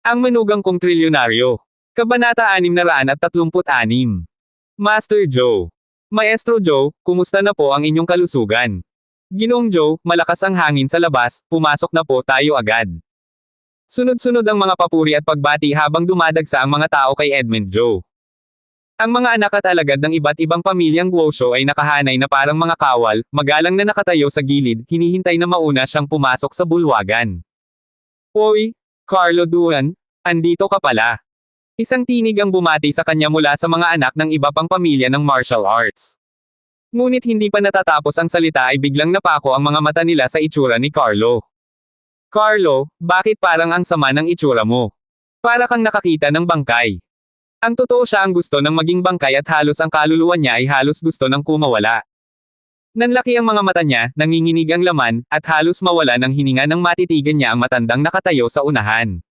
Ang manugang kong trilyonaryo. Kabanata 636. Master Joe. Maestro Joe, kumusta na po ang inyong kalusugan? Ginoong Joe, malakas ang hangin sa labas, pumasok na po tayo agad. Sunod-sunod ang mga papuri at pagbati habang dumadagsa ang mga tao kay Edmund Joe. Ang mga anak at alagad ng iba't ibang pamilyang Guosho ay nakahanay na parang mga kawal, magalang na nakatayo sa gilid, hinihintay na mauna siyang pumasok sa bulwagan. Oy, Carlo Duan, andito ka pala. Isang tinig ang bumati sa kanya mula sa mga anak ng iba pang pamilya ng martial arts. Ngunit hindi pa natatapos ang salita ay biglang napako ang mga mata nila sa itsura ni Carlo. Carlo, bakit parang ang sama ng itsura mo? Para kang nakakita ng bangkay. Ang totoo siya ang gusto ng maging bangkay at halos ang kaluluwa niya ay halos gusto ng kumawala. Nanlaki ang mga mata niya, nanginginig ang laman, at halos mawala ng hininga nang matitigan niya ang matandang nakatayo sa unahan.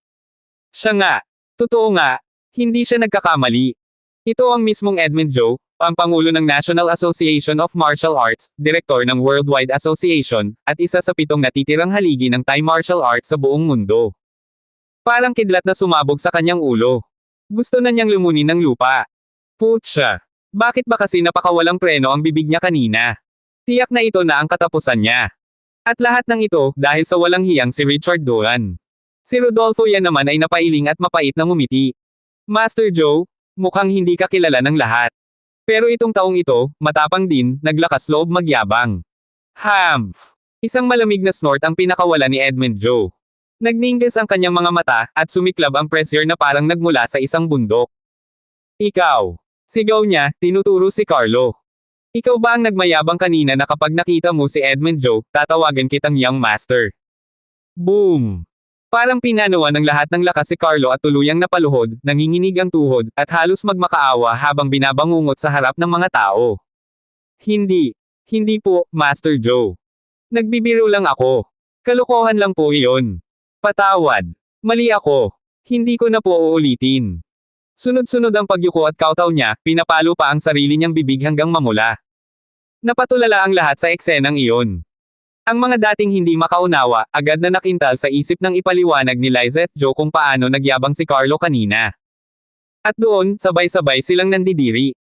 Siya nga. Totoo nga. Hindi siya nagkakamali. Ito ang mismong Edmund Joe, ang Pangulo ng National Association of Martial Arts, Direktor ng Worldwide Association, at isa sa 7 natitirang haligi ng Thai martial arts sa buong mundo. Parang kidlat na sumabog sa kanyang ulo. Gusto na niyang lumunin ng lupa. Putya. Bakit ba kasi napakawalang preno ang bibig niya kanina? Tiyak na ito na ang katapusan niya. At lahat ng ito, dahil sa walang hiyang si Richard Duan. Si Rodolfo yan naman ay napailing at mapait na ngumiti. Master Joe, mukhang hindi ka kilala ng lahat. Pero itong taong ito, matapang din, naglakas loob magyabang. Hamph! Isang malamig na snort ang pinakawala ni Edmund Joe. Nagningas ang kanyang mga mata, at sumiklab ang pressure na parang nagmula sa isang bundok. Ikaw! Sigaw niya, tinuturo si Carlo. Ikaw ba ang nagmayabang kanina na kapag nakita mo si Edmund Joe, tatawagan kitang young master? Boom! Parang pinanuan ng lahat ng lakas si Carlo at tuluyang napaluhod, nanginginig ang tuhod, at halos magmakaawa habang binabangungot sa harap ng mga tao. Hindi. Hindi po, Master Joe. Nagbibiro lang ako. Kalokohan lang po iyon. Patawad. Mali ako. Hindi ko na po uulitin. Sunod-sunod ang pagyuko at kautaw niya, pinapalo pa ang sarili niyang bibig hanggang mamula. Napatulala ang lahat sa eksenang iyon. Ang mga dating hindi makaunawa, agad na nakintal sa isip ng ipaliwanag ni Lizette Joe kung paano nagyabang si Carlo kanina. At doon, sabay-sabay silang nandidiri.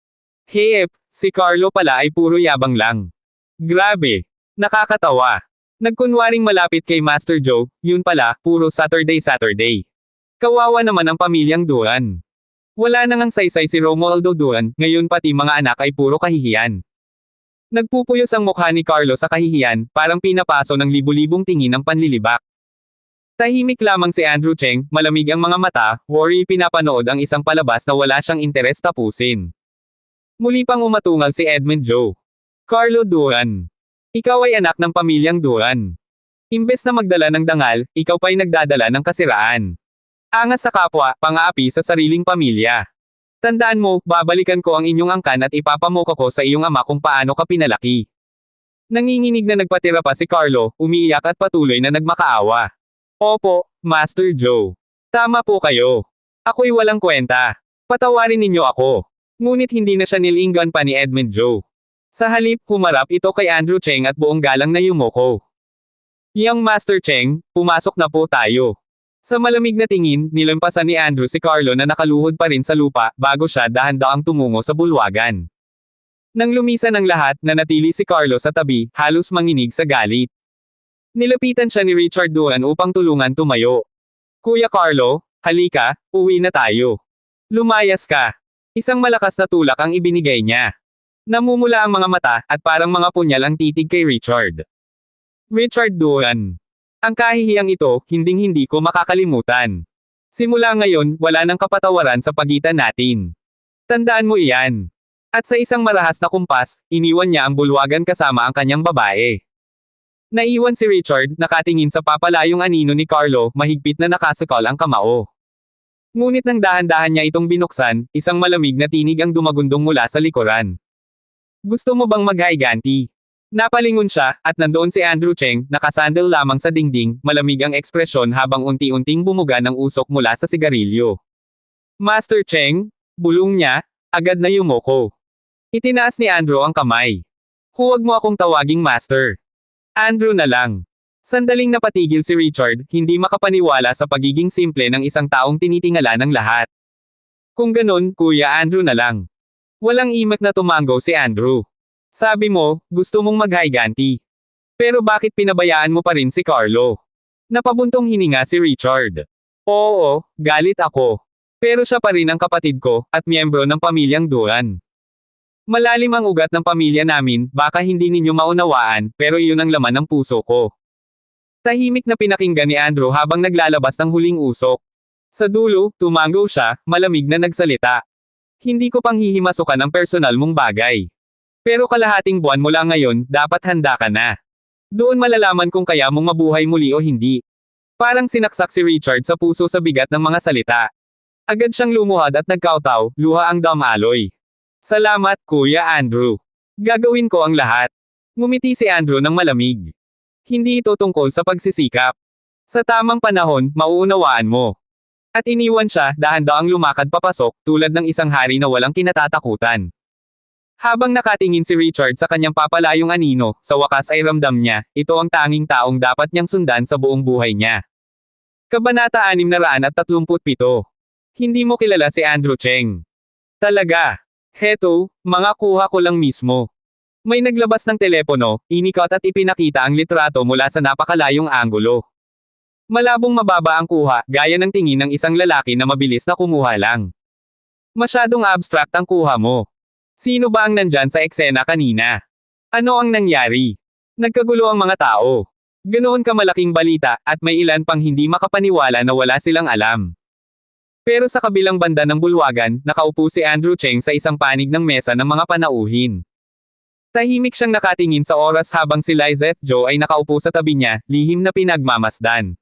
Heep, si Carlo pala ay puro yabang lang. Grabe. Nakakatawa. Nagkunwaring malapit kay Master Joe, yun pala, puro Saturday. Kawawa naman ang pamilyang Duan. Wala nang ang saysay si Romualdo Duan, ngayon pati mga anak ay puro kahihiyan. Nagpupuyos ang mukha ni Carlo sa kahihiyan, parang pinapaso ng libu-libong tingin ng panlilibak. Tahimik lamang si Andrew Cheng, malamig ang mga mata, worry pinapanood ang isang palabas na wala siyang interes tapusin. Muli pang umatungal si Edmund Joe. Carlo Duan. Ikaw ay anak ng pamilyang Duan. Imbes na magdala ng dangal, ikaw pa'y nagdadala ng kasiraan. Angas sa kapwa, pang-aapi sa sariling pamilya. Tandaan mo, babalikan ko ang inyong angkan at ipapamuka ko sa iyong ama kung paano ka pinalaki. Nanginginig na nagpatira pa si Carlo, umiiyak at patuloy na nagmakaawa. Opo, Master Joe. Tama po kayo. Ako'y walang kwenta. Patawarin ninyo ako. Ngunit hindi na siya nilinggan pa ni Edmund Joe. Sa halip, humarap ito kay Andrew Cheng at buong galang na yumoko. Young Master Cheng, pumasok na po tayo. Sa malamig na tingin, nilampasan ni Andrew si Carlo na nakaluhod pa rin sa lupa, bago siya dahan-daang tumungo sa bulwagan. Nang lumisan ang lahat, nanatili si Carlo sa tabi, halos manginig sa galit. Nilapitan siya ni Richard Duan upang tulungan tumayo. Kuya Carlo, halika, uwi na tayo. Lumayas ka. Isang malakas na tulak ang ibinigay niya. Namumula ang mga mata, at parang mga punyal ang titig kay Richard. Richard Duan. Ang kahihiyang ito, hinding-hindi ko makakalimutan. Simula ngayon, wala nang kapatawaran sa pagitan natin. Tandaan mo iyan. At sa isang marahas na kumpas, iniwan niya ang bulwagan kasama ang kanyang babae. Naiwan si Richard, nakatingin sa papalayong anino ni Carlo, mahigpit na nakasakal ang kamao. Ngunit nang dahan-dahan niya itong binuksan, isang malamig na tinig ang dumagundong mula sa likuran. Gusto mo bang maghiganti? Napalingon siya, at nandoon si Andrew Cheng, nakasandal lamang sa dingding, malamig ang ekspresyon habang unti-unting bumuga ng usok mula sa sigarilyo. Master Cheng, bulong niya, agad na yumoko. Itinaas ni Andrew ang kamay. Huwag mo akong tawaging master. Andrew na lang. Sandaling napatigil si Richard, hindi makapaniwala sa pagiging simple ng isang taong tinitingala ng lahat. Kung ganun, Kuya Andrew na lang. Walang imak na tumango si Andrew. Sabi mo, gusto mong maghiganti. Pero bakit pinabayaan mo pa rin si Carlo? Napabuntong hininga si Richard. Oo, galit ako. Pero siya pa rin ang kapatid ko, at miyembro ng pamilyang Duran. Malalim ang ugat ng pamilya namin, baka hindi ninyo maunawaan, pero iyon ang laman ng puso ko. Tahimik na pinakinggan ni Andrew habang naglalabas ng huling usok. Sa dulo, tumango siya, malamig na nagsalita. Hindi ko pang hihimasukan ang personal mong bagay. Pero kalahating buwan mula ngayon, dapat handa ka na. Doon malalaman kung kaya mong mabuhay muli o hindi. Parang sinaksak si Richard sa puso sa bigat ng mga salita. Agad siyang lumuhad at nagkautaw, luha ang damaloy. Salamat, Kuya Andrew. Gagawin ko ang lahat. Ngumiti si Andrew ng malamig. Hindi ito tungkol sa pagsisikap. Sa tamang panahon, mauunawaan mo. At iniwan siya, dahan-daang lumakad papasok, tulad ng isang hari na walang kinatatakutan. Habang nakatingin si Richard sa kanyang papalayong anino, sa wakas ay ramdam niya, ito ang tanging taong dapat niyang sundan sa buong buhay niya. Kabanata 637. Hindi mo kilala si Andrew Cheng. Talaga. Heto, mga kuha ko lang mismo. May naglabas ng telepono, inikot at ipinakita ang litrato mula sa napakalayong anggulo. Malabong mababa ang kuha, gaya ng tingin ng isang lalaki na mabilis na kumuha lang. Masyadong abstract ang kuha mo. Sino ba ang nandyan sa eksena kanina? Ano ang nangyari? Nagkagulo ang mga tao. Ganoon kamalaking balita, at may ilan pang hindi makapaniwala na wala silang alam. Pero sa kabilang banda ng bulwagan, nakaupo si Andrew Cheng sa isang panig ng mesa ng mga panauhin. Tahimik siyang nakatingin sa oras habang si Lizette Joe ay nakaupo sa tabi niya, lihim na pinagmamasdan.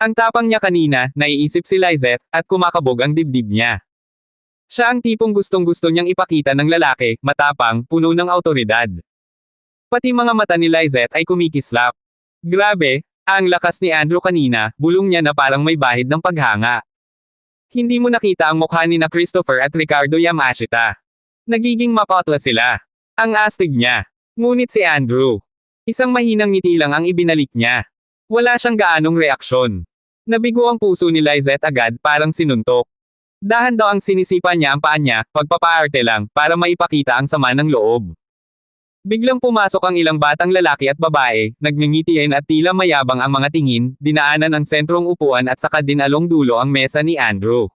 Ang tapang niya kanina, naiisip si Lizette, at kumakabog ang dibdib niya. Siya ang tipong gustong-gusto niyang ipakita ng lalaki, matapang, puno ng awtoridad. Pati mga mata ni Lizette ay kumikislap. Grabe, ang lakas ni Andrew kanina, bulong niya na parang may bahid ng paghanga. Hindi mo nakita ang mukha ni na Christopher at Ricardo Yamashita. Nagiging mapatla sila. Ang astig niya. Ngunit si Andrew. Isang mahinang ngiti lang ang ibinalik niya. Wala siyang gaanong reaksyon. Nabigo ang puso ni Lizette agad, parang sinuntok. Dahan-daang sinisipa niya ang paa niya, pagpapaarte lang, para maipakita ang sama ng loob. Biglang pumasok ang ilang batang lalaki at babae, nagningitian at tila mayabang ang mga tingin, dinaanan ang sentrong upuan at saka dinalong dulo ang mesa ni Andrew.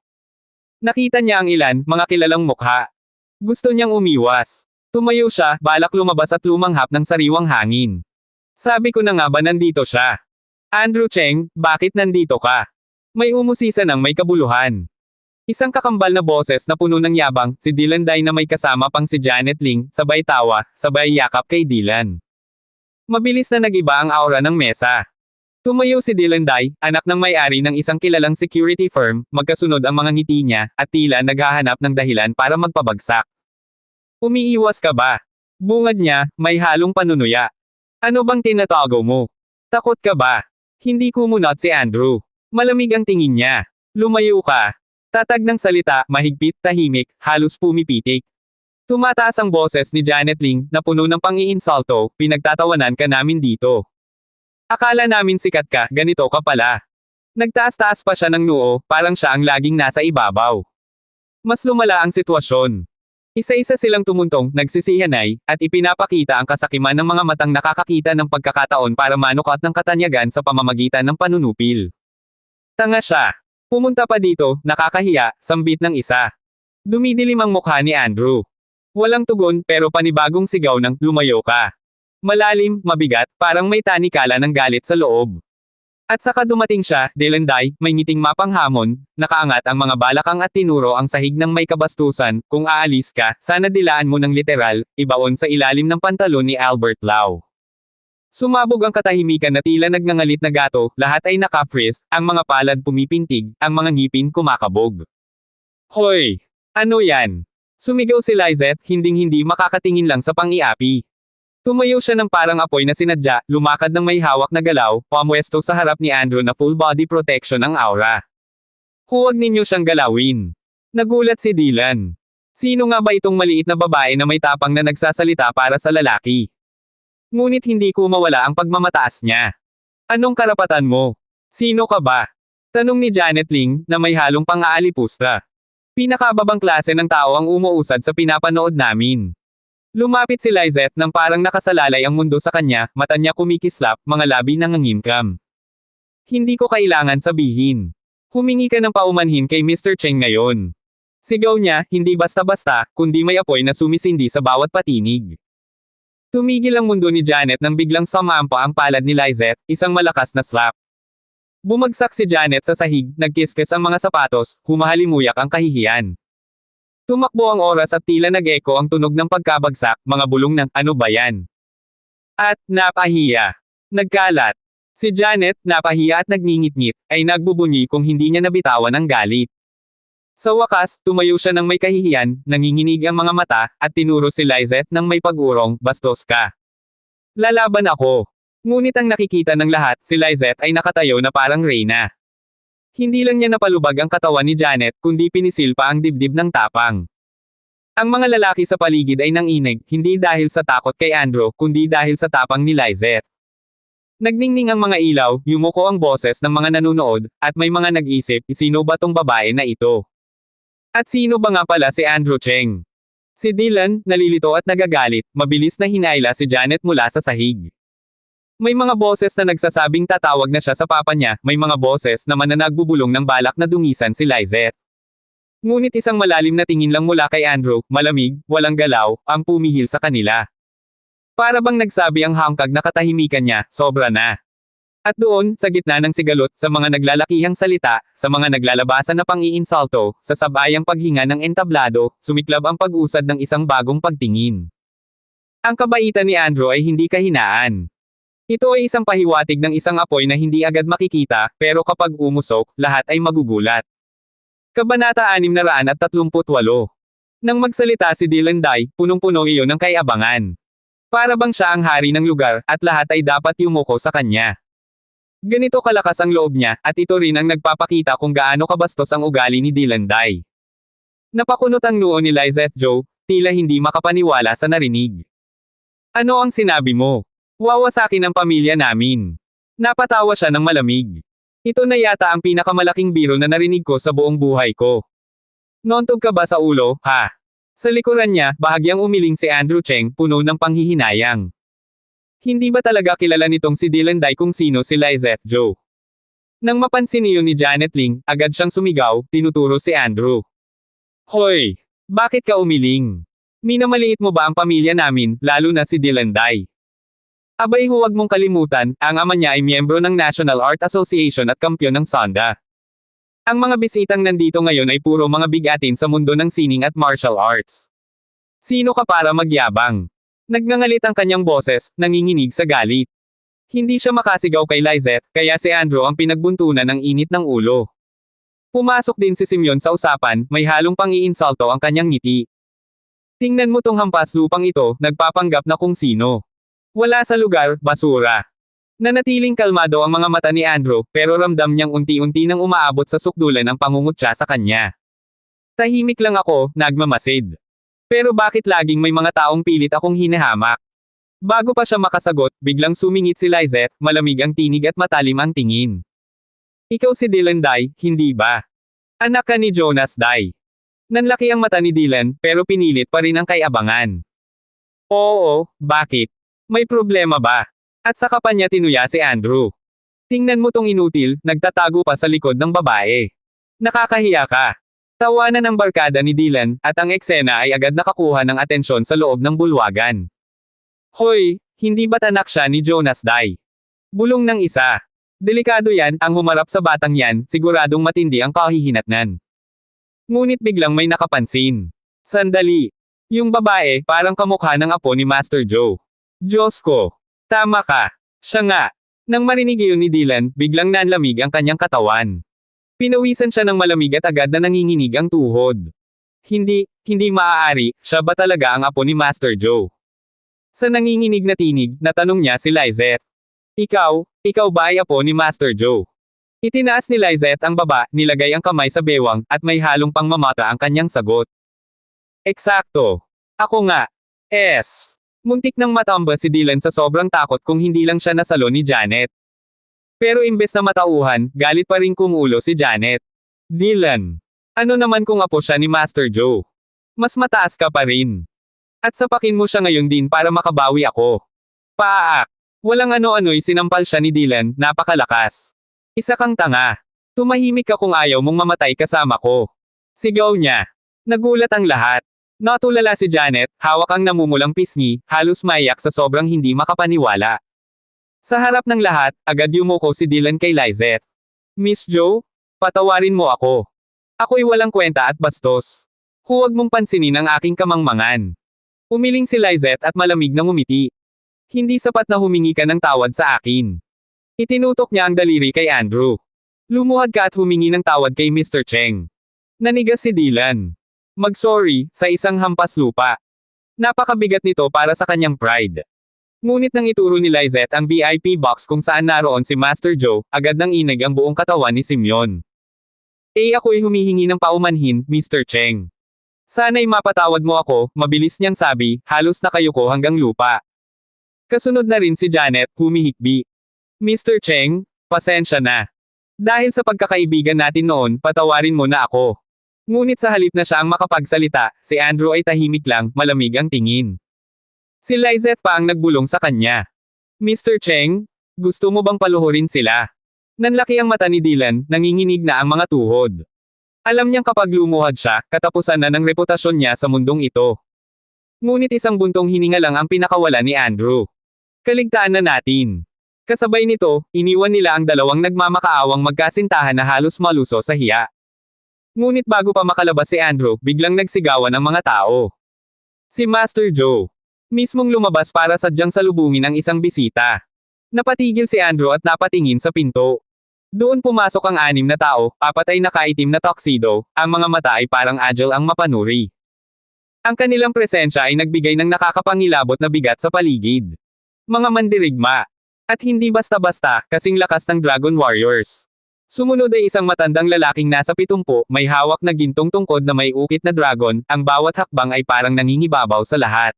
Nakita niya ang ilan, mga kilalang mukha. Gusto niyang umiwas. Tumayo siya, balak lumabas at lumanghap ng sariwang hangin. Sabi ko na nga ba nandito siya? Andrew Cheng, bakit nandito ka? May umusisa ng may kabuluhan. Isang kakambal na boses na puno ng yabang, si Dylan Dai na may kasama pang si Janet Ling, sabay tawa, sabay yakap kay Dylan. Mabilis na nagiba ang aura ng mesa. Tumayo si Dylan Dai, anak ng may-ari ng isang kilalang security firm, magkasunod ang mga ngiti niya, at tila naghahanap ng dahilan para magpabagsak. Umiiwas ka ba? Bungad niya, may halong panunuya. Ano bang tinatago mo? Takot ka ba? Hindi kumunot si Andrew. Malamig ang tingin niya. Lumayo ka. Tatag ng salita, mahigpit, tahimik, halos pumipitik. Tumataas ang boses ni Janet Ling, na puno ng pang-iinsulto, pinagtatawanan ka namin dito. Akala namin sikat ka, ganito ka pala. Nagtaas-taas pa siya ng noo, parang siya ang laging nasa ibabaw. Mas lumala ang sitwasyon. Isa-isa silang tumuntong, nagsisihanay, at ipinapakita ang kasakiman ng mga matang nakakakita ng pagkakataon para manukat ng katanyagan sa pamamagitan ng panunupil. Tanga siya. Pumunta pa dito, nakakahiya, sambit ng isa. Dumidilim ang mukha ni Andrew. Walang tugon, pero panibagong sigaw ng, lumayo ka. Malalim, mabigat, parang may tanikala ng galit sa loob. At saka dumating siya, Dylan Dai, may ngiting mapanghamon, nakaangat ang mga balakang at tinuro ang sahig ng may kabastusan, kung aalis ka, sana dilaan mo ng literal, ibaon sa ilalim ng pantalon ni Albert Lau. Sumabog ang katahimikan na tila nagngangalit na gato, lahat ay naka-freeze, ang mga palad pumipintig, ang mga ngipin kumakabog. Hoy! Ano yan? Sumigaw si Lizette, hinding-hindi makakatingin lang sa pang-iapi. Tumayo siya ng parang apoy na sinadya, lumakad ng may hawak na galaw, pamwesto sa harap ni Andrew na full body protection ang aura. Huwag ninyo siyang galawin. Nagulat si Dylan. Sino nga ba itong maliit na babae na may tapang na nagsasalita para sa lalaki? Ngunit hindi ko mawala ang pagmamataas niya. Anong karapatan mo? Sino ka ba? Tanong ni Janet Ling, na may halong pang-aalipusta. Pinakababang klase ng tao ang umuusad sa pinapanood namin. Lumapit si Lizette nang parang nakasalalay ang mundo sa kanya, mata niya kumikislap, mga labi nangangimkam. Hindi ko kailangan sabihin. Humingi ka ng paumanhin kay Mr. Cheng ngayon. Sigaw niya, hindi basta-basta, kundi may apoy na sumisindi sa bawat patinig. Tumigil ang mundo ni Janet nang biglang sumampa ang palad ni Lizette, isang malakas na slap. Bumagsak si Janet sa sahig, nagkiskis ang mga sapatos, humahalimuyak ang kahihiyan. Tumakbo ang oras at tila nag-echo ang tunog ng pagkabagsak, mga bulong ng, ano ba yan? At, napahiya. Nagkalat. Si Janet, napahiya at nagngingit-ngit, ay nagbubunyi kung hindi niya nabitawan ang galit. Sa wakas, tumayo siya ng may kahihiyan, nanginginig ang mga mata, at tinuro si Lizette ng may pag-urong, bastos ka. Lalaban ako. Ngunit ang nakikita ng lahat, si Lizette ay nakatayo na parang reyna. Hindi lang niya napalubag ang katawan ni Janet, kundi pinisil pa ang dibdib ng tapang. Ang mga lalaki sa paligid ay nanginig, hindi dahil sa takot kay Andrew, kundi dahil sa tapang ni Lizette. Nagningning ang mga ilaw, yumuko ang boses ng mga nanunood, at may mga nag-isip, sino ba tong babae na ito? At sino ba nga pala si Andrew Cheng? Si Dylan, nalilito at nagagalit, mabilis na hinayla si Janet mula sa sahig. May mga boses na nagsasabing tatawag na siya sa papa niya, may mga boses naman na nagbubulong ng balak na dungisan si Lizette. Ngunit isang malalim na tingin lang mula kay Andrew, malamig, walang galaw, ang pumihil sa kanila. Para bang nagsabi ang hangkag na katahimikan niya, sobra na. At doon, sa gitna ng sigalot, sa mga naglalakihang salita, sa mga naglalabasan na pang-iinsalto, sa sabayang paghinga ng entablado, sumiklab ang pag-usad ng isang bagong pagtingin. Ang kabaitan ni Andrew ay hindi kahinaan. Ito ay isang pahiwatig ng isang apoy na hindi agad makikita, pero kapag umusok, lahat ay magugulat. Kabanata 638. Nang magsalita si Dylan Dai, punong-puno iyon ng kayabangan. Para bang siya ang hari ng lugar, at lahat ay dapat yumuko sa kanya. Ganito kalakas ang loob niya, at ito rin ang nagpapakita kung gaano kabastos ang ugali ni Dylan Dai. Napakunot ang noo ni Lizette Joe, tila hindi makapaniwala sa narinig. Ano ang sinabi mo? Wawasakin ang pamilya namin. Napatawa siya ng malamig. Ito na yata ang pinakamalaking biro na narinig ko sa buong buhay ko. Nontog ka ba sa ulo, ha? Sa likuran niya, bahagyang umiling si Andrew Cheng, puno ng panghihinayang. Hindi ba talaga kilala nitong si Dylan Dai kung sino si Lizette Joe? Nang mapansin iyon ni Janet Ling, agad siyang sumigaw, tinuturo si Andrew. Hoy! Bakit ka umiling? Minamaliit mo ba ang pamilya namin, lalo na si Dylan Dai? Abay huwag mong kalimutan, ang ama niya ay miyembro ng National Art Association at kampyon ng Sonda. Ang mga bisitang nandito ngayon ay puro mga bigatin sa mundo ng sining at martial arts. Sino ka para magyabang? Nagngangalit ang kanyang boses, nanginginig sa galit. Hindi siya makasigaw kay Lizette, kaya si Andrew ang pinagbuntunan ng init ng ulo. Pumasok din si Simeon sa usapan, may halong pang-iinsalto ang kanyang ngiti. Tingnan mo tong hampas lupang ito, nagpapanggap na kung sino. Wala sa lugar, basura. Nanatiling kalmado ang mga mata ni Andrew, pero ramdam niyang unti-unti nang umaabot sa sukdulan ang pangungutya sa kanya. Tahimik lang ako, nagmamasid. Pero bakit laging may mga taong pilit akong hinahamak? Bago pa siya makasagot, biglang sumingit si Lizette, malamig ang tinig at matalim ang tingin. Ikaw si Dylan Dai, hindi ba? Anak ka ni Jonas Dai. Nanlaki ang mata ni Dylan, pero pinilit pa rin ang kayabangan. Oo, bakit? May problema ba? At saka pa niya tinuya si Andrew. Tingnan mo tong inutil, nagtatago pa sa likod ng babae. Nakakahiya ka. Tawanan ng barkada ni Dylan, at ang eksena ay agad nakakuha ng atensyon sa loob ng bulwagan. Hoy, hindi ba't anak siya ni Jonas Dai? Bulong ng isa. Delikado yan, ang humarap sa batang yan, siguradong matindi ang kahihinatnan. Ngunit biglang may nakapansin. Sandali. Yung babae, parang kamukha ng apo ni Master Joe. Diyos ko! Tama ka! Siya nga! Nang marinig iyon ni Dylan, biglang nanlamig ang kanyang katawan. Pinawisan siya ng malamig at agad na nanginginig ang tuhod. Hindi maaari, siya ba talaga ang apo ni Master Joe? Sa nanginginig na tinig, natanong niya si Lizette. Ikaw ba ay apo ni Master Joe? Itinaas ni Lizette ang baba, nilagay ang kamay sa bewang, at may halong pangmamata ang kanyang sagot. Eksakto! Ako nga! Muntik nang matamba si Dylan sa sobrang takot kung hindi lang siya nasalo ni Janet. Pero imbes na matauhan, galit pa rin kumulo si Janet. Dylan. Ano naman kung apo siya ni Master Joe? Mas mataas ka pa rin. At sapakin mo siya ngayon din para makabawi ako. Paak. Walang ano-ano'y sinampal siya ni Dylan, napakalakas. Isa kang tanga. Tumahimik ka kung ayaw mong mamatay kasama ko. Sigaw niya. Nagulat ang lahat. Natulala si Janet, hawak ang namumulang pisngi, halos maiyak sa sobrang hindi makapaniwala. Sa harap ng lahat, agad yumuko si Dylan kay Lizette. Miss Joe? Patawarin mo ako. Ako'y walang kwenta at bastos. Huwag mong pansinin ang aking kamangmangan. Umiling si Lizette at malamig na ngumiti. Hindi sapat na humingi ka ng tawad sa akin. Itinutok niya ang daliri kay Andrew. Lumuhad ka at humingi ng tawad kay Mr. Cheng. Nanigas si Dylan. Mag-sorry, sa isang hampas lupa. Napakabigat nito para sa kanyang pride. Ngunit nang ituro ni Lizette ang VIP box kung saan naroon si Master Joe, agad nang inag ang buong katawan ni Simeon. Ako'y humihingi ng paumanhin, Mr. Cheng. Sana'y mapatawad mo ako, mabilis niyang sabi, halos nakayuko hanggang lupa. Kasunod na rin si Janet, humihikbi. Mr. Cheng, pasensya na. Dahil sa pagkakaibigan natin noon, patawarin mo na ako. Ngunit sa halip na siya ang makapagsalita, si Andrew ay tahimik lang, malamig ang tingin. Si Lizette pa ang nagbulong sa kanya. Mr. Cheng, gusto mo bang paluhurin sila? Nanlaki ang mata ni Dylan, nanginginig na ang mga tuhod. Alam niyang kapag lumuhad siya, katapusan na ng reputasyon niya sa mundong ito. Ngunit isang buntong hininga lang ang pinakawala ni Andrew. Kaligtaan na natin. Kasabay nito, iniwan nila ang dalawang nagmamakaawang magkasintahan na halos maluso sa hiya. Ngunit bago pa makalabas si Andrew, biglang nagsigawan ang mga tao. Si Master Joe. Mismong lumabas para sadyang salubungin ang isang bisita. Napatigil si Andrew at napatingin sa pinto. Doon pumasok ang 6 na tao, 4 ay nakaitim na tuxedo, ang mga mata ay parang agile ang mapanuri. Ang kanilang presensya ay nagbigay ng nakakapangilabot na bigat sa paligid. Mga mandirigma. At hindi basta-basta, kasing lakas ng Dragon Warriors. Sumunod ay isang matandang lalaking nasa 70, may hawak na gintong tungkod na may ukit na dragon, ang bawat hakbang ay parang nangingibabaw sa lahat.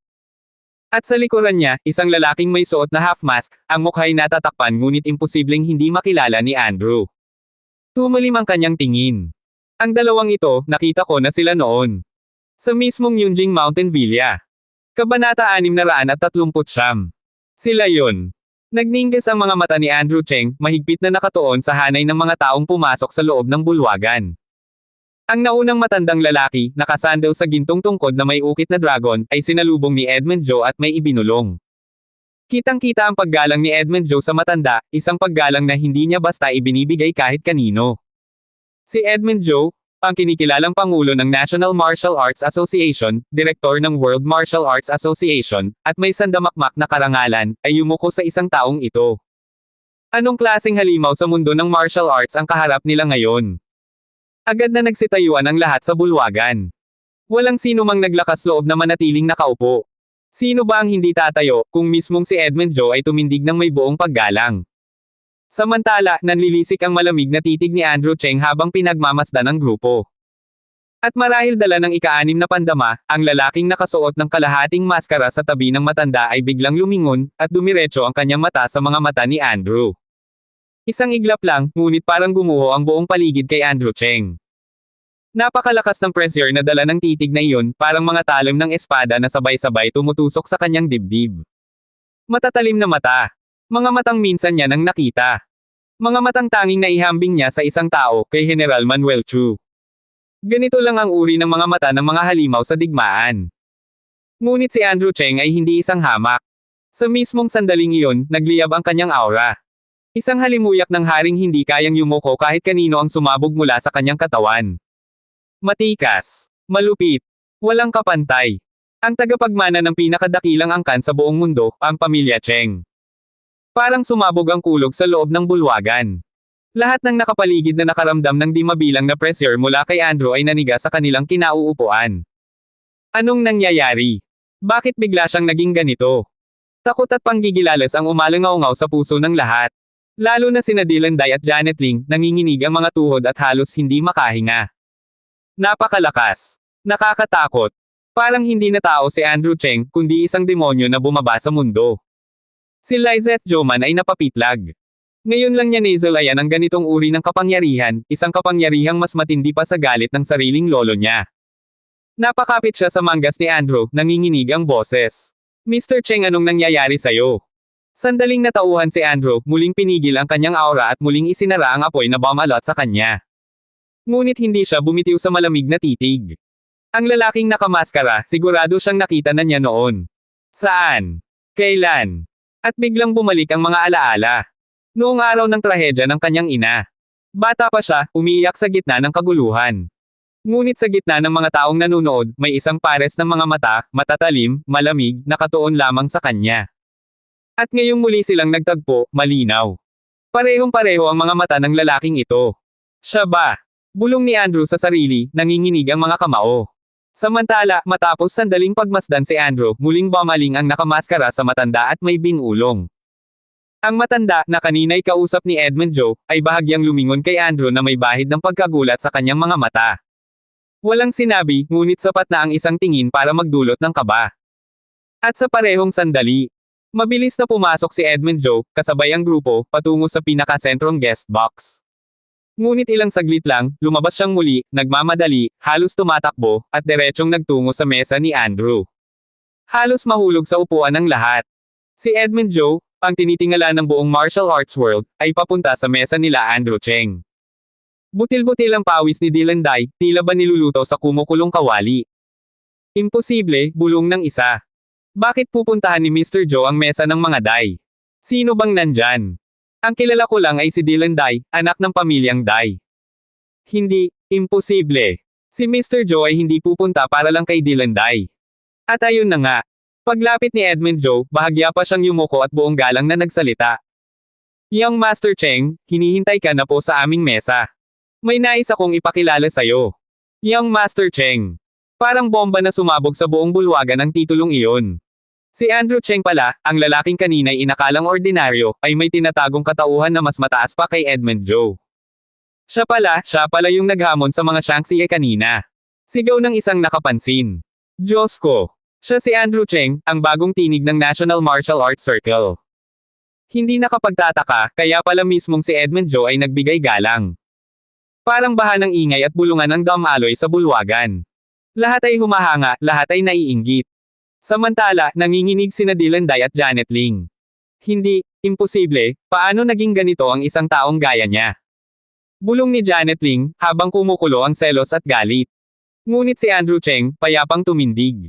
At sa likuran niya, isang lalaking may suot na half-mask, ang mukha'y natatakpan ngunit imposibleng hindi makilala ni Andrew. Tumalim ang kanyang tingin. Ang dalawang ito, nakita ko na sila noon. Sa mismong Yunjing Mountain Villa. Kabanata 639. Sila yun. Nagninggas ang mga mata ni Andrew Cheng, mahigpit na nakatuon sa hanay ng mga taong pumasok sa loob ng bulwagan. Ang naunang matandang lalaki, nakasandal sa gintong tungkod na may ukit na dragon, ay sinalubong ni Edmund Joe at may ibinulong. Kitang-kita ang paggalang ni Edmund Joe sa matanda, isang paggalang na hindi niya basta ibinibigay kahit kanino. Si Edmund Joe, ang kinikilalang pangulo ng National Martial Arts Association, direktor ng World Martial Arts Association, at may sandamakmak na karangalan, ay yumuko sa isang taong ito. Anong klaseng halimaw sa mundo ng martial arts ang kaharap nila ngayon? Agad na nagsitayuan ang lahat sa bulwagan. Walang sino mang naglakas loob na manatiling nakaupo. Sino ba ang hindi tatayo, kung mismong si Edmund Joe ay tumindig ng may buong paggalang? Samantala, nanlilisik ang malamig na titig ni Andrew Cheng habang pinagmamasdan ang grupo. At marahil dala ng ika-6 na pandama, ang lalaking nakasuot ng kalahating maskara sa tabi ng matanda ay biglang lumingon, at dumiretso ang kanyang mata sa mga mata ni Andrew. Isang iglap lang, ngunit parang gumuho ang buong paligid kay Andrew Cheng. Napakalakas ng pressure na dala ng titig na iyon, parang mga talim ng espada na sabay-sabay tumutusok sa kanyang dibdib. Matatalim na mata. Mga matang minsan niya nang nakita. Mga matang tanging naihambing niya sa isang tao, kay General Manuel Chu. Ganito lang ang uri ng mga mata ng mga halimaw sa digmaan. Ngunit si Andrew Cheng ay hindi isang hamak. Sa mismong sandaling iyon, nagliyab ang kanyang aura. Isang halimuyak ng haring hindi kayang yumuko kahit kanino ang sumabog mula sa kanyang katawan. Matikas. Malupit. Walang kapantay. Ang tagapagmana ng pinakadakilang angkan sa buong mundo, ang pamilya Cheng. Parang sumabog ang kulog sa loob ng bulwagan. Lahat ng nakapaligid na nakaramdam ng di mabilang na pressure mula kay Andrew ay naniga sa kanilang kinauupuan. Anong nangyayari? Bakit bigla siyang naging ganito? Takot at panggigilalas ang umalangaw-ngaw sa puso ng lahat. Lalo na sina Dylan Dai at Janet Ling, nanginginig ang mga tuhod at halos hindi makahinga. Napakalakas. Nakakatakot. Parang hindi na tao si Andrew Cheng, kundi isang demonyo na bumaba sa mundo. Si Lizette Joman ay napapitlag. Ngayon lang niya nasalayan ang ganitong uri ng kapangyarihan, isang kapangyarihang mas matindi pa sa galit ng sariling lolo niya. Napakapit siya sa manggas ni Andrew, nanginginig ang boses. Mr. Cheng, anong nangyayari sa'yo? Sandaling natauhan si Andrew, muling pinigil ang kanyang aura at muling isinara ang apoy na bumalot sa kanya. Ngunit hindi siya bumitiw sa malamig na titig. Ang lalaking nakamaskara, sigurado siyang nakita na niya noon. Saan? Kailan? At biglang bumalik ang mga alaala. Noong araw ng trahedya ng kanyang ina. Bata pa siya, umiiyak sa gitna ng kaguluhan. Ngunit sa gitna ng mga taong nanunood, may isang pares ng mga mata, matatalim, malamig, nakatuon lamang sa kanya. At ngayong muli silang nagtagpo, malinaw. Parehong-pareho ang mga mata ng lalaking ito. Siya ba? Bulong ni Andrew sa sarili, nanginginig ang mga kamao. Samantala, matapos sandaling pagmasdan si Andrew, muling bumaling ang nakamaskara sa matanda at may binulong. Ang matanda, na kanina'y kausap ni Edmund Joe, ay bahagyang lumingon kay Andrew na may bahid ng pagkagulat sa kanyang mga mata. Walang sinabi, ngunit sapat na ang isang tingin para magdulot ng kaba. At sa parehong sandali, mabilis na pumasok si Edmund Joe, kasabay ang grupo, patungo sa pinakasentrong guest box. Ngunit ilang saglit lang, lumabas siyang muli, nagmamadali, halos tumatakbo, at diretsyong nagtungo sa mesa ni Andrew. Halos mahulog sa upuan ng lahat. Si Edmund Joe, ang tinitingala ng buong martial arts world, ay papunta sa mesa nila Andrew Cheng. Butil-butil ang pawis ni Dylan Dai, tila ba niluluto sa kumukulong kawali. Imposible, bulong ng isa. Bakit pupuntahan ni Mr. Joe ang mesa ng mga Dai? Sino bang nandyan? Ang kilala ko lang ay si Dylan Dai, anak ng pamilyang Dai. Hindi, imposible. Si Mr. Joe ay hindi pupunta para lang kay Dylan Dai. At ayun na nga. Paglapit ni Edmund Joe, bahagya pa siyang yumuko at buong galang na nagsalita. Young Master Cheng, hinihintay ka na po sa aming mesa. May nais akong ipakilala sa'yo. Young Master Cheng. Parang bomba na sumabog sa buong bulwagan ang titulong iyon. Si Andrew Cheng pala, ang lalaking kanina'y inakalang ordinaryo, ay may tinatagong katauhan na mas mataas pa kay Edmund Joe. Siya pala yung naghamon sa mga Shang-Chi kanina. Sigaw ng isang nakapansin. Diyos ko! Siya si Andrew Cheng, ang bagong tinig ng National Martial Arts Circle. Hindi nakapagtataka, kaya pala mismong si Edmund Joe ay nagbigay galang. Parang baha ng ingay at bulungan ang damaloy sa bulwagan. Lahat ay humahanga, lahat ay naiinggit. Samantala, nanginginig sina Dylan Dai at Janet Ling. Hindi, imposible, paano naging ganito ang isang taong gaya niya? Bulong ni Janet Ling, habang kumukulo ang selos at galit. Ngunit si Andrew Cheng, payapang tumindig.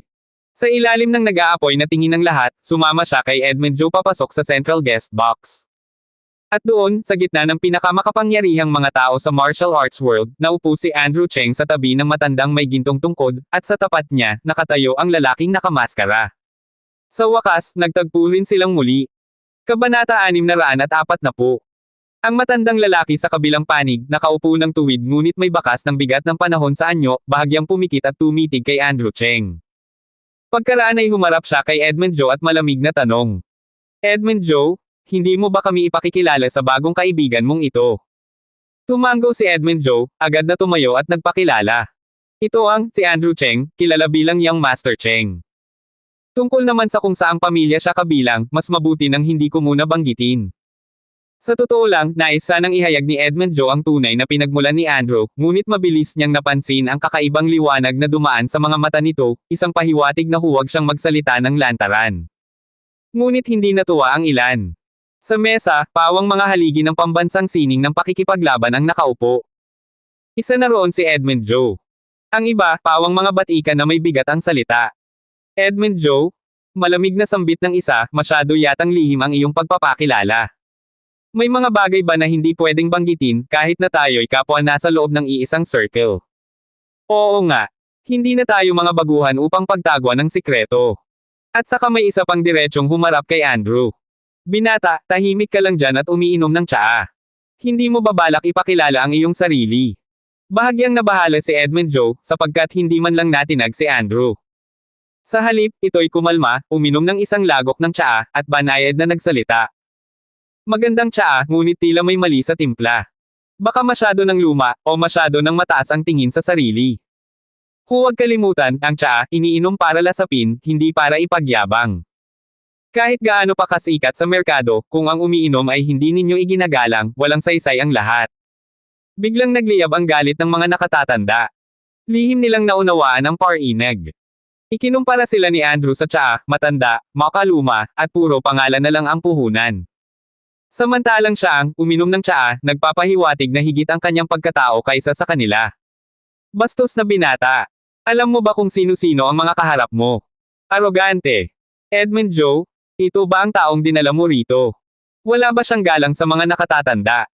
Sa ilalim ng nag-aapoy na tingin ng lahat, sumama siya kay Edmund Joe papasok sa central guest box. At doon, sa gitna ng pinakamakapangyarihang mga tao sa martial arts world, naupo si Andrew Cheng sa tabi ng matandang may gintong tungkod, at sa tapat niya, nakatayo ang lalaking nakamaskara. Sa wakas, nagtagpo rin silang muli. Kabanata 640. Ang matandang lalaki sa kabilang panig, nakaupo ng tuwid ngunit may bakas ng bigat ng panahon sa anyo, bahagyang pumikit at tumitig kay Andrew Cheng. Pagkaraan ay humarap siya kay Edmund Joe at malamig na tanong. Edmund Joe, hindi mo ba kami ipakikilala sa bagong kaibigan mong ito? Tumango si Edmund Joe, agad na tumayo at nagpakilala. Ito ang, si Andrew Cheng, kilala bilang Young Master Cheng. Tungkol naman sa kung saang pamilya siya kabilang, mas mabuti nang hindi ko muna banggitin. Sa totoo lang, nais sanang ihayag ni Edmund Joe ang tunay na pinagmulan ni Andrew, ngunit mabilis niyang napansin ang kakaibang liwanag na dumaan sa mga mata nito, isang pahiwatig na huwag siyang magsalita ng lantaran. Ngunit hindi natuwa ang ilan. Sa mesa, pawang mga haligi ng pambansang sining ng pakikipaglaban ang nakaupo. Isa na roon si Edmund Joe. Ang iba, pawang mga batikan na may bigat ang salita. Edmund Joe, malamig na sambit ng isa, masyado yatang lihim ang iyong pagpapakilala. May mga bagay ba na hindi pwedeng banggitin, kahit na tayo'y kapwa nasa loob ng iisang circle? Oo nga. Hindi na tayo mga baguhan upang pagtaguan ng sikreto. At saka may isa pang diretsyong humarap kay Andrew. Binata, tahimik ka lang dyan at umiinom ng tsaa. Hindi mo babalak ipakilala ang iyong sarili. Bahagyang nabahala si Edmund Joe, sapagkat hindi man lang natinag si Andrew. Sa halip, ito'y kumalma, uminom ng isang lagok ng tsaa, at banayad na nagsalita. Magandang tsaa, ngunit tila may mali sa timpla. Baka masyado ng luma, o masyado ng mataas ang tingin sa sarili. Huwag kalimutan, ang tsaa, iniinom para lasapin, hindi para ipagyabang. Kahit gaano pa kasikat sa merkado, kung ang umiinom ay hindi ninyo iginagalang, walang saysay ang lahat. Biglang nagliyab ang galit ng mga nakatatanda. Lihim nilang naunawaan ang parinig. Ikinumpara sila ni Andrew sa tsaa, matanda, makaluma, at puro pangalan na lang ang puhunan. Samantalang siya ang uminom ng tsaa, nagpapahiwatig na higit ang kanyang pagkatao kaysa sa kanila. Bastos na binata. Alam mo ba kung sino-sino ang mga kaharap mo? Arogante. Edmund Joe, ito ba ang taong dinala mo rito? Wala ba siyang galang sa mga nakatatanda?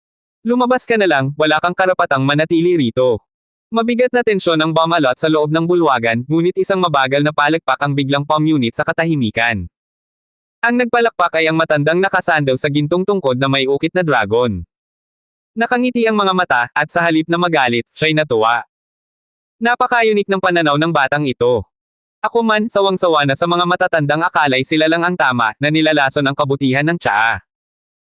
Lumabas ka na lang, wala kang karapatang manatili rito. Mabigat na tensyon ang bumalot sa loob ng bulwagan, ngunit isang mabagal na palakpak ang biglang pamunit sa katahimikan. Ang nagpalakpak ay ang matandang nakasandaw sa gintong tungkod na may ukit na dragon. Nakangiti ang mga mata, at sa halip na magalit, siya'y natuwa. Napaka-unique ng pananaw ng batang ito. Ako man, sawang-sawa na sa mga matatandang akalay sila lang ang tama, na nilalason ang kabutihan ng tsaa.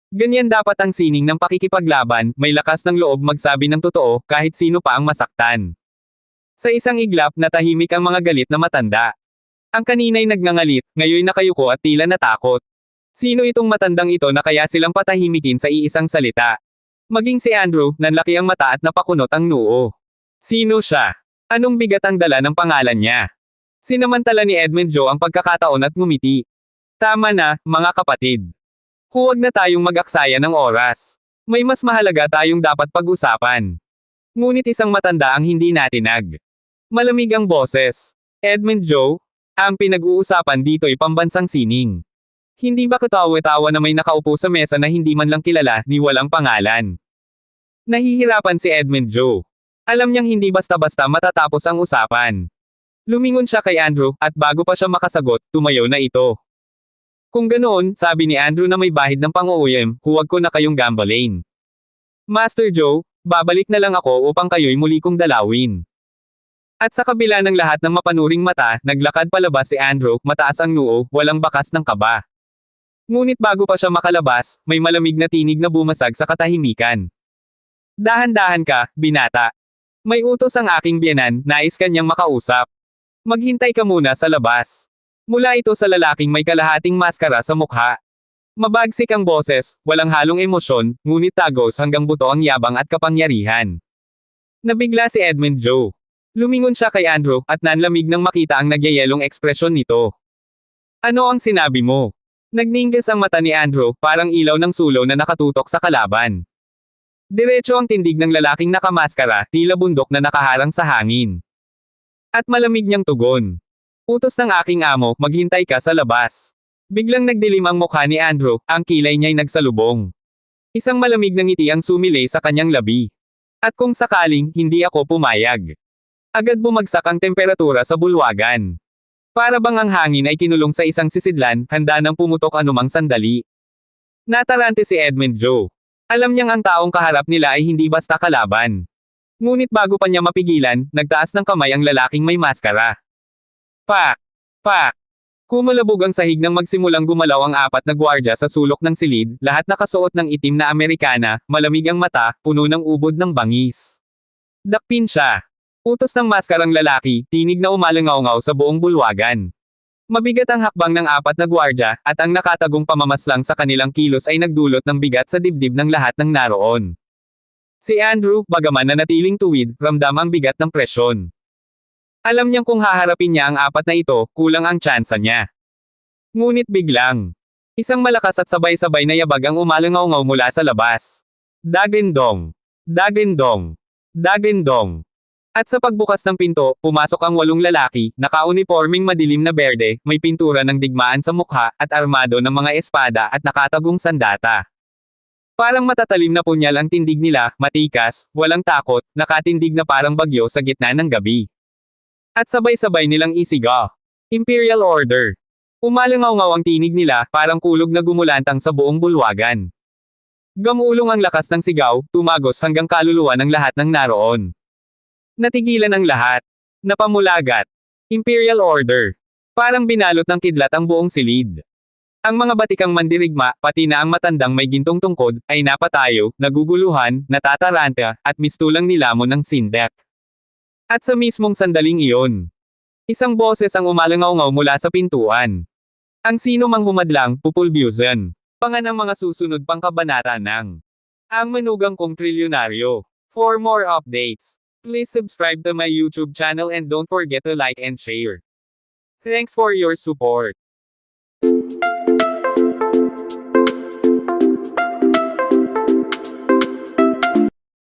Ganyan dapat ang sining ng pakikipaglaban, may lakas ng loob magsabi ng totoo, kahit sino pa ang masaktan. Sa isang iglap, natahimik ang mga galit na matanda. Ang kanina'y nagngangalit, ngayon nakayuko at tila natakot. Sino itong matandang ito na kaya silang patahimikin sa iisang salita? Maging si Andrew, nanlaki ang mata at napakunot ang noo. Sino siya? Anong bigat ang dala ng pangalan niya? Sinamantala ni Edmund Joe ang pagkakataon at ngumiti. Tama na, mga kapatid. Huwag na tayong mag-aksaya ng oras. May mas mahalaga tayong dapat pag-usapan. Ngunit isang matanda ang hindi natinag. Malamig ang boses. Edmund Joe, ang pinag-uusapan dito'y pambansang sining. Hindi ba katawa-tawa na may nakaupo sa mesa na hindi man lang kilala, ni walang pangalan? Nahihirapan si Edmund Joe. Alam niyang hindi basta-basta matatapos ang usapan. Lumingon siya kay Andrew, at bago pa siya makasagot, tumayo na ito. Kung ganoon, sabi ni Andrew na may bahid ng pang-uuyam, huwag ko na kayong gambalain. Master Joe, babalik na lang ako upang kayo'y muli kong dalawin. At sa kabila ng lahat ng mapanuring mata, naglakad palabas si Andrew, mataas ang noo, walang bakas ng kaba. Ngunit bago pa siya makalabas, may malamig na tinig na bumasag sa katahimikan. Dahan-dahan ka, binata. May utos ang aking biyenan, nais kanyang makausap. Maghintay ka muna sa labas. Mula ito sa lalaking may kalahating maskara sa mukha. Mabagsik ang boses, walang halong emosyon, ngunit tagos hanggang buto ang yabang at kapangyarihan. Nabigla si Edmund Joe. Lumingon siya kay Andrew, at nanlamig nang makita ang nagyayelong ekspresyon nito. Ano ang sinabi mo? Nagningas ang mata ni Andrew, parang ilaw ng sulo na nakatutok sa kalaban. Diretso ang tindig ng lalaking nakamaskara, tila bundok na nakaharang sa hangin. At malamig niyang tugon. Utos ng aking amo, maghintay ka sa labas. Biglang nagdilim ang mukha ni Andrew, ang kilay niya'y nagsalubong. Isang malamig na ngiti ang sumilay sa kanyang labi. At kung sakaling, hindi ako pumayag. Agad bumagsak ang temperatura sa bulwagan. Para bang ang hangin ay kinulong sa isang sisidlan, handa nang pumutok anumang sandali. Natarante si Edmund Joe. Alam niyang ang taong kaharap nila ay hindi basta kalaban. Ngunit bago pa niya mapigilan, nagtaas ng kamay ang lalaking may maskara. Pak! Pak! Kumalabog ang sahig nang magsimulang gumalaw ang apat na gwardya sa sulok ng silid, lahat nakasuot ng itim na Amerikana, malamig ang mata, puno ng ubod ng bangis. Dakpin siya. Utos ng maskarang lalaki, tinig na umalangaw-ngaw sa buong bulwagan. Mabigat ang hakbang ng apat na gwardya, at ang nakatagong pamamaslang sa kanilang kilos ay nagdulot ng bigat sa dibdib ng lahat ng naroon. Si Andrew, bagaman nanatiling tuwid, ramdam ang bigat ng presyon. Alam niyang kung haharapin niya ang apat na ito, kulang ang tsansa niya. Ngunit biglang, isang malakas at sabay-sabay na yabag ang umalangaw-ngaw mula sa labas. Dagendong! Dagendong! Dagendong! At sa pagbukas ng pinto, pumasok ang 8 lalaki, nakauniporming madilim na berde, may pintura ng digmaan sa mukha, at armado ng mga espada at nakatagong sandata. Parang matatalim na punyal ang tindig nila, matikas, walang takot, nakatindig na parang bagyo sa gitna ng gabi. At sabay-sabay nilang isigaw. Imperial Order. Umalangaw-ngaw ang tinig nila, parang kulog na gumulantang sa buong bulwagan. Gamulong ang lakas ng sigaw, tumagos hanggang kaluluwa ng lahat ng naroon. Natigilan ang lahat. Napamulagat. Imperial Order. Parang binalot ng kidlat ang buong silid. Ang mga batikang mandirigma, pati na ang matandang may gintong tungkod, ay napatayo, naguguluhan, natataranta, at mistulang nilamon ng sindak. At sa mismong sandaling iyon, isang boses ang umalangaw-ngaw mula sa pintuan. Ang sino mang humadlang, pupulbyusan. Pangan ang mga susunod pang kabanata ng Ang Manugang Kong Trilyonaryo. For more updates, please subscribe to my YouTube channel and don't forget to like and share. Thanks for your support.